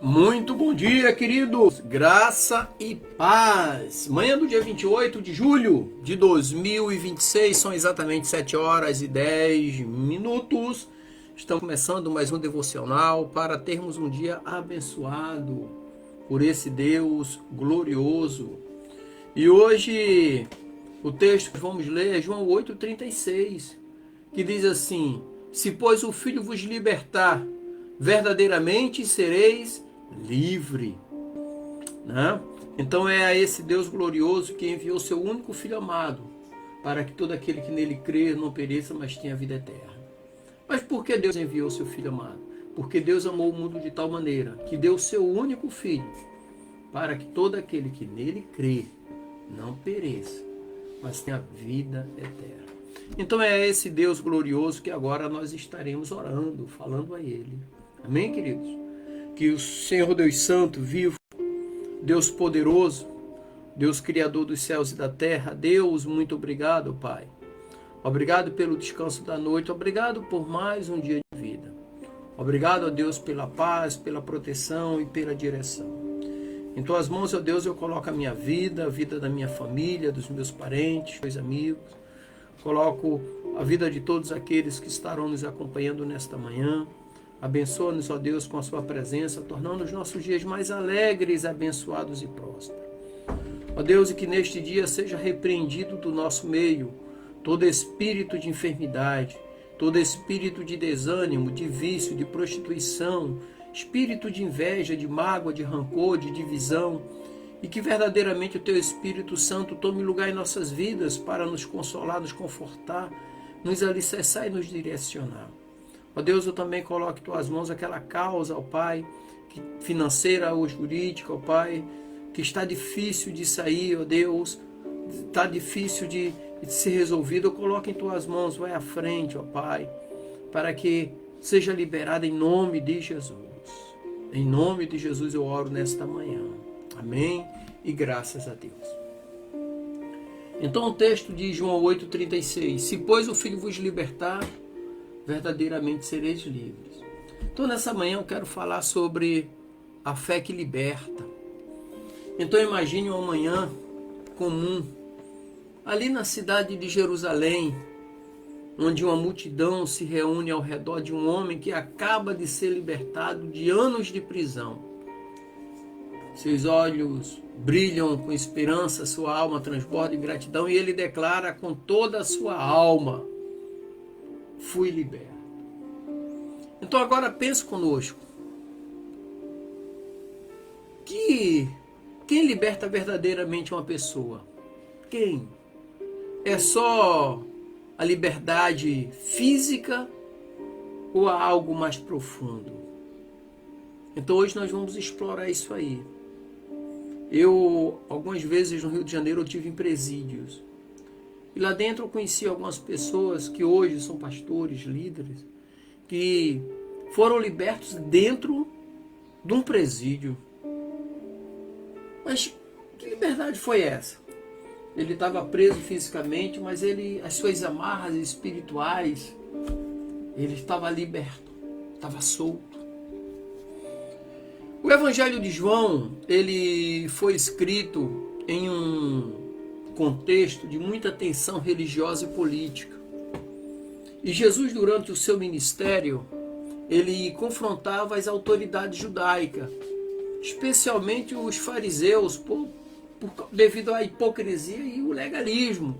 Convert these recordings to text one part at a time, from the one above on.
Muito bom dia, queridos. Graça e paz. Manhã do dia 28 de julho de 2026, são exatamente 7 horas e 10 minutos. Estamos começando mais um devocional para termos um dia abençoado por esse Deus glorioso. E hoje o texto que vamos ler é João 8,36, que diz assim: se pois o Filho vos libertar, verdadeiramente sereis livre, né? Então é a esse Deus glorioso que enviou seu único Filho amado, para que todo aquele que nele crê não pereça, mas tenha vida eterna. Mas por que Deus enviou seu Filho amado? Porque Deus amou o mundo de tal maneira que deu seu único Filho, para que todo aquele que nele crê não pereça, mas tenha vida eterna. Então é esse Deus glorioso que agora nós estaremos orando, falando a Ele. Amém, queridos? Que o Senhor Deus Santo, vivo, Deus poderoso, Deus Criador dos céus e da terra, Deus, muito obrigado, Pai. Obrigado pelo descanso da noite, obrigado por mais um dia de vida. Obrigado, ó Deus, pela paz, pela proteção e pela direção. Em Tuas mãos, ó Deus, eu coloco a minha vida, a vida da minha família, dos meus parentes, meus amigos. Coloco a vida de todos aqueles que estarão nos acompanhando nesta manhã. Abençoa-nos, ó Deus, com a sua presença, tornando os nossos dias mais alegres, abençoados e prósperos. Ó Deus, e que neste dia seja repreendido do nosso meio todo espírito de enfermidade, todo espírito de desânimo, de vício, de prostituição, espírito de inveja, de mágoa, de rancor, de divisão, e que verdadeiramente o Teu Espírito Santo tome lugar em nossas vidas para nos consolar, nos confortar, nos alicerçar e nos direcionar. Ó Deus, eu também coloco em Tuas mãos aquela causa, ó Pai, financeira ou jurídica, ó Pai, que está difícil de sair, ó Deus, está difícil de ser resolvido. Eu coloco em Tuas mãos, vai à frente, ó Pai, para que seja liberada em nome de Jesus. Em nome de Jesus eu oro nesta manhã. Amém e graças a Deus. Então o texto de João 8,36: se pois o Filho vos libertar, verdadeiramente sereis livres. Então nessa manhã eu quero falar sobre a fé que liberta. Então imagine uma manhã comum, ali na cidade de Jerusalém, onde uma multidão se reúne ao redor de um homem que acaba de ser libertado de anos de prisão. Seus olhos brilham com esperança, sua alma transborda de gratidão e ele declara com toda a sua alma: fui liberto. Então agora pense conosco. Quem liberta verdadeiramente uma pessoa? Quem? É só a liberdade física ou há algo mais profundo? Então hoje nós vamos explorar isso aí. Algumas vezes no Rio de Janeiro, eu tive em presídios. E lá dentro eu conheci algumas pessoas que hoje são pastores, líderes, que foram libertos dentro de um presídio. Mas que liberdade foi essa? Ele estava preso fisicamente, mas as suas amarras espirituais, ele estava liberto, estava solto. O Evangelho de João, ele foi escrito em um contexto de muita tensão religiosa e política. E Jesus, durante o seu ministério, ele confrontava as autoridades judaicas, especialmente os fariseus, devido à hipocrisia e o legalismo.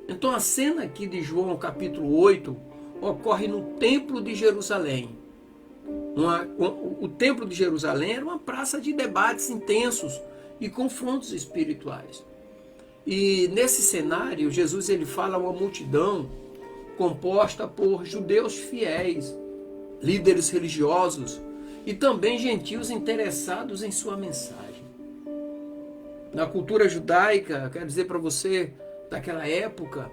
Então a cena aqui de João capítulo 8 ocorre no Templo de Jerusalém. O Templo de Jerusalém era uma praça de debates intensos e confrontos espirituais. E nesse cenário, Jesus ele fala a uma multidão composta por judeus fiéis, líderes religiosos e também gentios interessados em sua mensagem. Na cultura judaica, quero dizer para você, daquela época,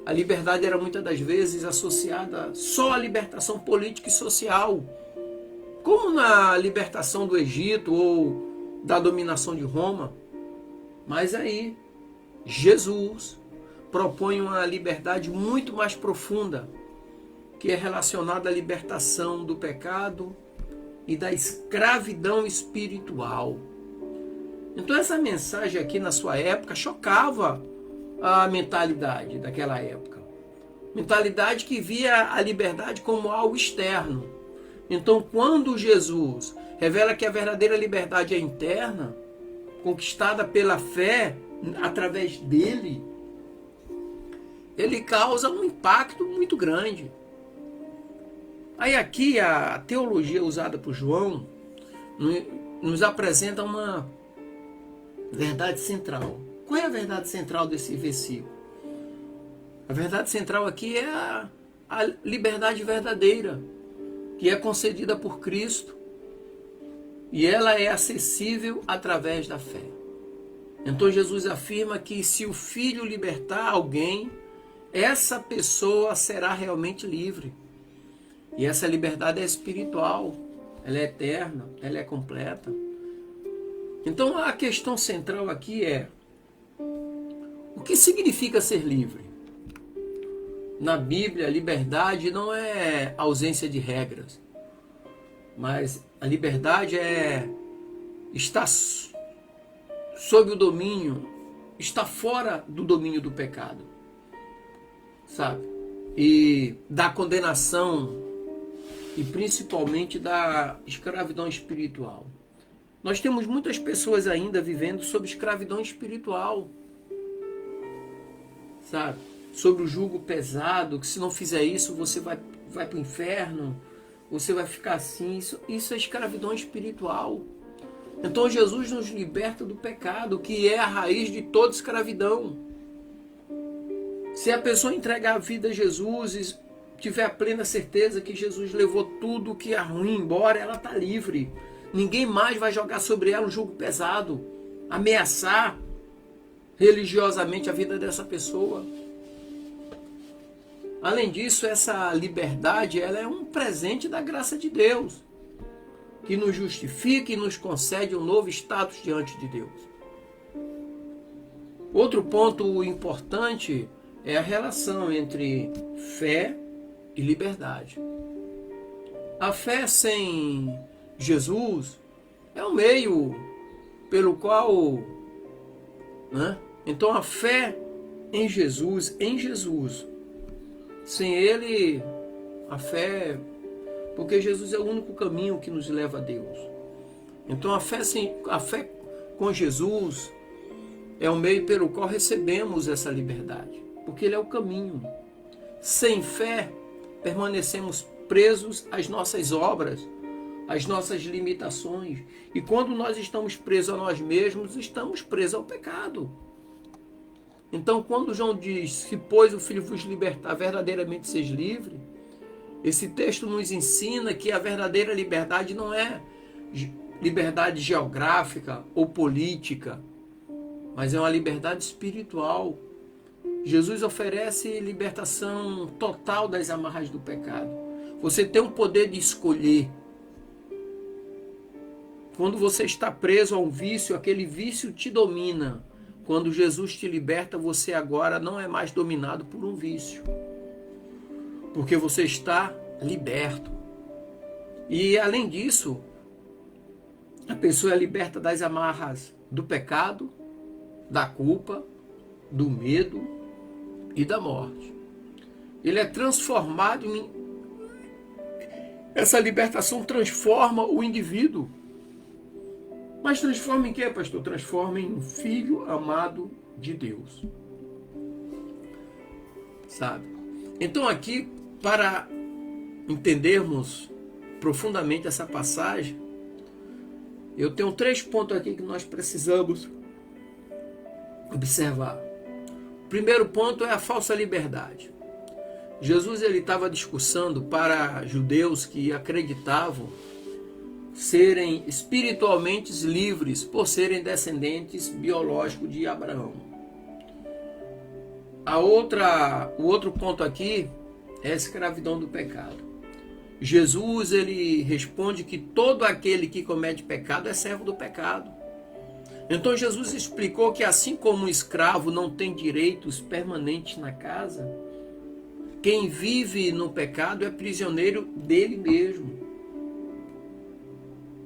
a liberdade era muitas das vezes associada só à libertação política e social, como na libertação do Egito ou da dominação de Roma. Mas aí, Jesus propõe uma liberdade muito mais profunda, que é relacionada à libertação do pecado e da escravidão espiritual. Então essa mensagem aqui na sua época chocava a mentalidade daquela época. Mentalidade que via a liberdade como algo externo. Então quando Jesus revela que a verdadeira liberdade é interna, conquistada pela fé, através dele, ele causa um impacto muito grande. Aí aqui a teologia usada por João nos apresenta uma verdade central. Qual é a verdade central desse versículo? A verdade central aqui é a liberdade verdadeira, que é concedida por Cristo, e ela é acessível através da fé. Então Jesus afirma que se o Filho libertar alguém, essa pessoa será realmente livre. E essa liberdade é espiritual, ela é eterna, ela é completa. Então a questão central aqui é: o que significa ser livre? Na Bíblia, liberdade não é ausência de regras, mas a liberdade é estar sob o domínio, estar fora do domínio do pecado, sabe? E da condenação, e principalmente da escravidão espiritual. Nós temos muitas pessoas ainda vivendo sob escravidão espiritual, sabe? Sobre o jugo pesado, que se não fizer isso você vai para o inferno, você vai ficar assim. Isso é escravidão espiritual. Então Jesus nos liberta do pecado, que é a raiz de toda escravidão. Se a pessoa entregar a vida a Jesus e tiver a plena certeza que Jesus levou tudo que é ruim embora, ela está livre. Ninguém mais vai jogar sobre ela um jugo pesado, ameaçar religiosamente a vida dessa pessoa. Além disso, essa liberdade, ela é um presente da graça de Deus, que nos justifica e nos concede um novo status diante de Deus. Outro ponto importante é a relação entre fé e liberdade. A fé sem Jesus é o meio pelo qual, né? Então a fé em Jesus, sem ele, a fé, porque Jesus é o único caminho que nos leva a Deus. Então a fé com Jesus é o meio pelo qual recebemos essa liberdade, porque ele é o caminho. Sem fé, permanecemos presos às nossas obras, às nossas limitações. E quando nós estamos presos a nós mesmos, estamos presos ao pecado. Então, quando João diz: se pois o Filho vos libertar, verdadeiramente seis livre, esse texto nos ensina que a verdadeira liberdade não é liberdade geográfica ou política, mas é uma liberdade espiritual. Jesus oferece libertação total das amarras do pecado. Você tem o poder de escolher. Quando você está preso a um vício, aquele vício te domina. Quando Jesus te liberta, você agora não é mais dominado por um vício, porque você está liberto. E além disso, a pessoa é liberta das amarras do pecado, da culpa, do medo e da morte. Ele é transformado em... Essa libertação transforma o indivíduo. Mas transforma em quê, pastor? Transforma em um filho amado de Deus. Sabe? Então aqui, para entendermos profundamente essa passagem, eu tenho 3 pontos aqui que nós precisamos observar. O primeiro ponto é a falsa liberdade. Jesus ele estava discursando para judeus que acreditavam serem espiritualmente livres por serem descendentes biológicos de Abraão. O outro ponto aqui é a escravidão do pecado. Jesus ele responde que todo aquele que comete pecado é servo do pecado. Então Jesus explicou que assim como um escravo não tem direitos permanentes na casa, quem vive no pecado é prisioneiro dele mesmo.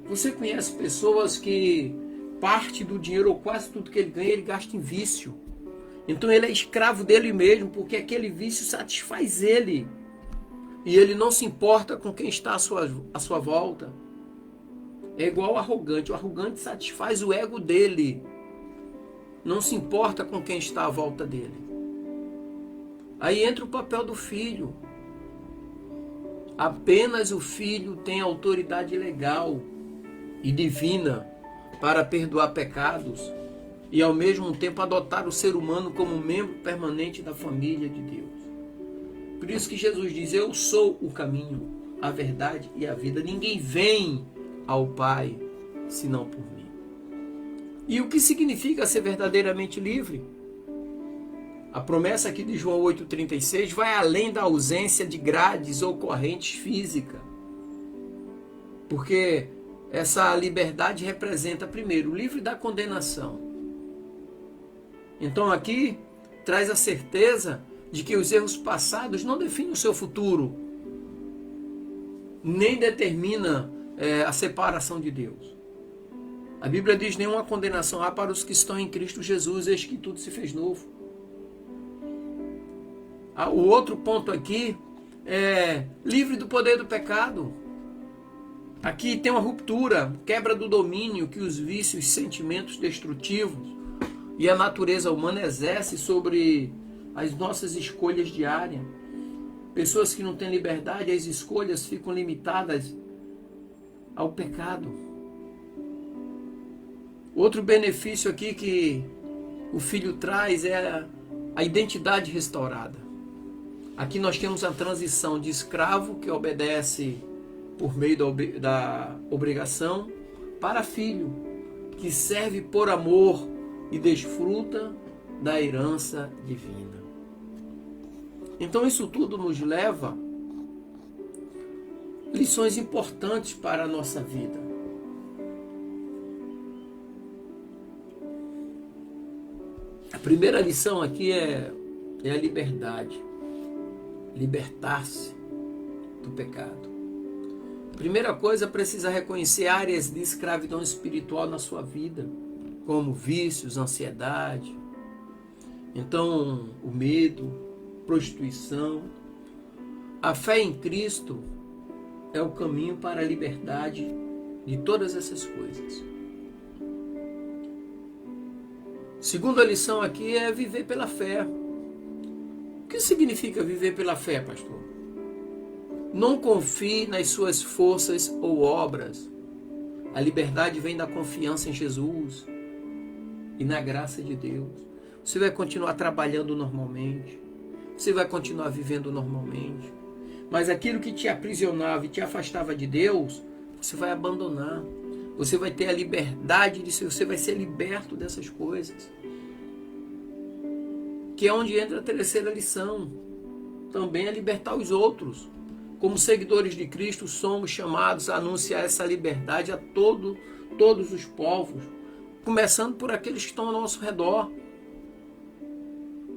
Você conhece pessoas que parte do dinheiro ou quase tudo que ele ganha, ele gasta em vício. Então ele é escravo dele mesmo, porque aquele vício satisfaz ele. E ele não se importa com quem está à sua volta. É igual ao arrogante. O arrogante satisfaz o ego dele. Não se importa com quem está à volta dele. Aí entra o papel do filho. Apenas o filho tem autoridade legal e divina para perdoar pecados e ao mesmo tempo adotar o ser humano como membro permanente da família de Deus. Por isso que Jesus diz: eu sou o caminho, a verdade e a vida. Ninguém vem ao Pai senão por mim. E o que significa ser verdadeiramente livre? A promessa aqui de João 8,36 vai além da ausência de grades ou correntes físicas. Porque essa liberdade representa, primeiro, o livre da condenação. Então aqui traz a certeza de que os erros passados não definem o seu futuro, nem determina a separação de Deus. A Bíblia diz: nenhuma condenação há para os que estão em Cristo Jesus, eis que tudo se fez novo. O outro ponto aqui é livre do poder do pecado. Aqui tem uma ruptura, quebra do domínio que os vícios, sentimentos destrutivos e a natureza humana exerce sobre as nossas escolhas diárias. Pessoas que não têm liberdade, as escolhas ficam limitadas ao pecado. Outro benefício aqui que o Filho traz é a identidade restaurada. Aqui nós temos a transição de escravo, que obedece por meio da obrigação, para filho, que serve por amor e desfruta da herança divina. Então isso tudo nos leva a lições importantes para a nossa vida. A primeira lição aqui é a liberdade. Libertar-se do pecado. Primeira coisa, precisa reconhecer áreas de escravidão espiritual na sua vida, como vícios, ansiedade. Então, o medo, prostituição. A fé em Cristo é o caminho para a liberdade de todas essas coisas. Segunda lição aqui é viver pela fé. O que significa viver pela fé, pastor? Não confie nas suas forças ou obras. A liberdade vem da confiança em Jesus e na graça de Deus. Você vai continuar trabalhando normalmente. Você vai continuar vivendo normalmente. Mas aquilo que te aprisionava e te afastava de Deus, você vai abandonar. Você vai ter a liberdade de ser, você vai ser liberto dessas coisas. Que é onde entra a terceira lição. Também é libertar os outros. Como seguidores de Cristo, somos chamados a anunciar essa liberdade a todos os povos. Começando por aqueles que estão ao nosso redor.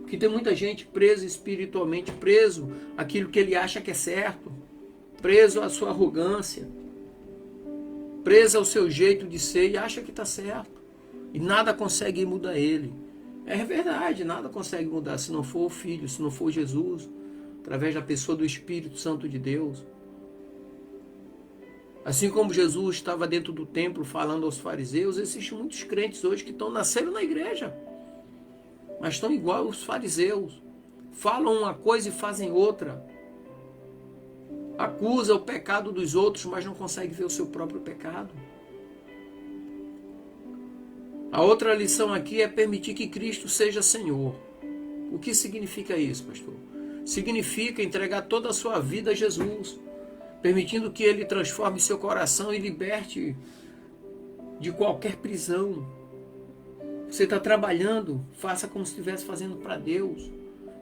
Que tem muita gente presa espiritualmente, preso àquilo que ele acha que é certo. Preso à sua arrogância. Preso ao seu jeito de ser e acha que está certo. E nada consegue mudar ele. É verdade, nada consegue mudar se não for o Filho, se não for Jesus, através da pessoa do Espírito Santo de Deus. Assim como Jesus estava dentro do templo falando aos fariseus, existem muitos crentes hoje que estão nascendo na igreja, mas estão igual aos fariseus. Falam uma coisa e fazem outra. Acusa o pecado dos outros, mas não consegue ver o seu próprio pecado. A outra lição aqui é permitir que Cristo seja Senhor. O que significa isso, pastor? Significa entregar toda a sua vida a Jesus, permitindo que Ele transforme seu coração e liberte de qualquer prisão. Você está trabalhando, faça como se estivesse fazendo para Deus.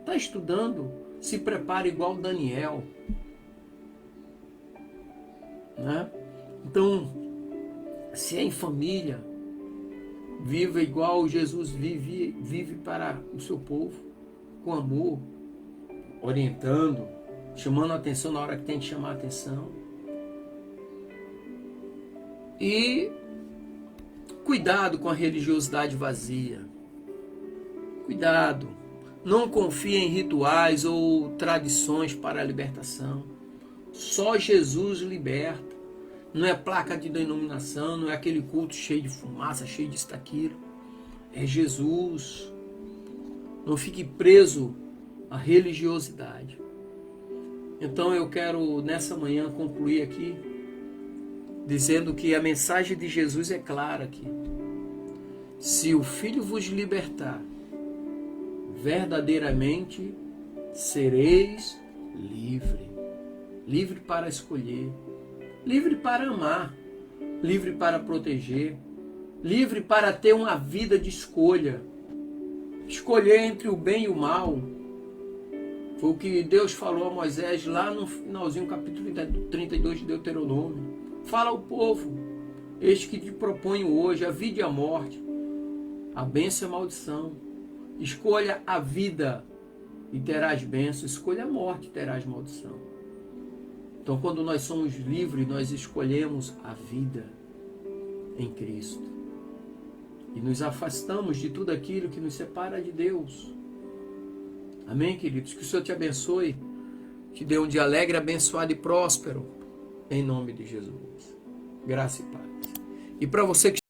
Está estudando, se prepare igual Daniel. Né? Então, se é em família, viva igual Jesus vive para o seu povo, com amor, orientando, chamando a atenção na hora que tem que chamar a atenção. E cuidado com a religiosidade vazia. Cuidado. Não confie em rituais ou tradições para a libertação. Só Jesus liberta. Não é placa de denominação, não é aquele culto cheio de fumaça, cheio disso, daquilo. É Jesus. Não fique preso à religiosidade. Então eu quero nessa manhã concluir aqui dizendo que a mensagem de Jesus é clara aqui. Se o Filho vos libertar, verdadeiramente sereis livre. Livre para escolher, livre para amar, livre para proteger, livre para ter uma vida de escolha. Escolher entre o bem e o mal. Foi o que Deus falou a Moisés lá no finalzinho, capítulo 32 de Deuteronômio. Fala ao povo: eis que te proponho hoje a vida e a morte, a bênção e a maldição. Escolha a vida e terás bênção, escolha a morte e terás maldição. Então, quando nós somos livres, nós escolhemos a vida em Cristo. E nos afastamos de tudo aquilo que nos separa de Deus. Amém, queridos? Que o Senhor te abençoe, te dê um dia alegre, abençoado e próspero, em nome de Jesus. Graça e paz. E para você que